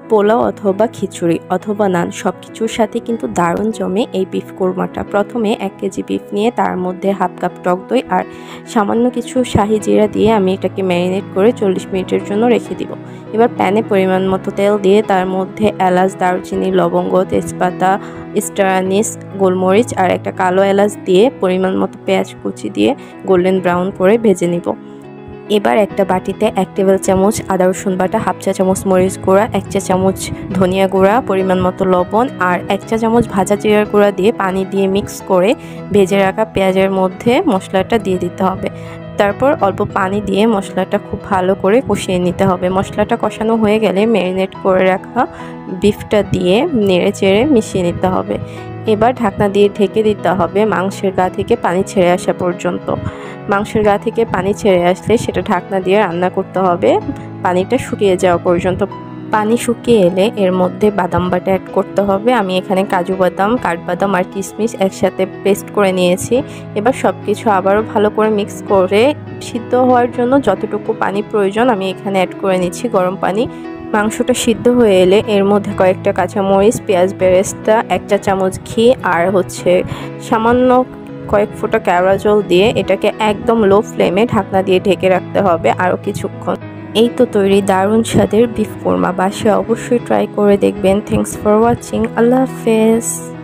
পোলাও অথবা খিচুড়ি অথবা নান সব কিছুর সাথে কিন্তু দারুণ জমে এই বিফ কোরমাটা। প্রথমে 1 কেজি বিফ নিয়ে তার মধ্যে হাফ কাপ টক দই আর সামান্য কিছু শাহি জিরা দিয়ে আমি এটাকে ম্যারিনেট করে 40 মিনিটের জন্য রেখে দিব। এবার প্যানে পরিমাণ মতো তেল দিয়ে তার মধ্যে এলাচ, দারুচিনি, লবঙ্গ, তেজপাতা, স্টার আনিস, গোলমরিচ আর একটা কালো এলাচ দিয়ে পরিমাণ মতো পেঁয়াজ কুচি দিয়ে গোল্ডেন ব্রাউন করে ভেজে নিব। এবার একটা বাটিতে 1 টেবিল চামচ আদা রসুন বাটা, হাফ চা চামচ মরিচ গুঁড়া, 1 চা চামচ ধনিয়া গুঁড়া, পরিমাণ মতো লবণ আর 1 চা চামচ ভাজা জিরার গুঁড়া দিয়ে পানি দিয়ে মিক্স করে ভেজে রাখা পেঁয়াজের মধ্যে মশলাটা দিয়ে দিতে হবে। তারপর অল্প পানি দিয়ে মশলাটা খুব ভালো করে কষিয়ে নিতে হবে। মশলাটা কষানো হয়ে গেলে ম্যারিনেট করে রাখা বিফটা দিয়ে নেড়ে চেড়ে মিশিয়ে নিতে হবে। এবার ঢাকনা দিয়ে ঢেকে দিতে হবে মাংসের গা থেকে পানি ছেড়ে আসা পর্যন্ত। মাংসের গা থেকে পানি ছেড়ে আসলে সেটা ঢাকনা দিয়ে রান্না করতে হবে পানিটা শুকিয়ে যাওয়া পর্যন্ত। পানি শুকিয়ে এলে এর মধ্যে বাদাম বাটা অ্যাড করতে হবে। আমি এখানে কাজু বাদাম, কাঠবাদাম আর কিশমিশ একসাথে পেস্ট করে নিয়েছি। এবার সব কিছু আবারও ভালো করে মিক্স করে সিদ্ধ হওয়ার জন্য যতটুকু পানি প্রয়োজন আমি এখানে অ্যাড করে নিচ্ছি গরম পানি। মাংসটা সিদ্ধ হয়ে এলে এর মধ্যে কয়েকটা কাঁচামরিচ, পেঁয়াজ বেরেস্তা, 1 চা চামচ ঘি আর সামান্য কয়েক ফোঁটা কেওড়া জল দিয়ে এটাকে একদম লো ফ্লেমে ঢাকনা দিয়ে ঢেকে রাখতে হবে আরও কিছুক্ষণ। এই তো তৈরি দারুণ স্বাদের বিফ কোরমা। বাসায় অবশ্যই ট্রাই করে দেখবেন। Thanks for watching. আল্লাহ হাফেজ।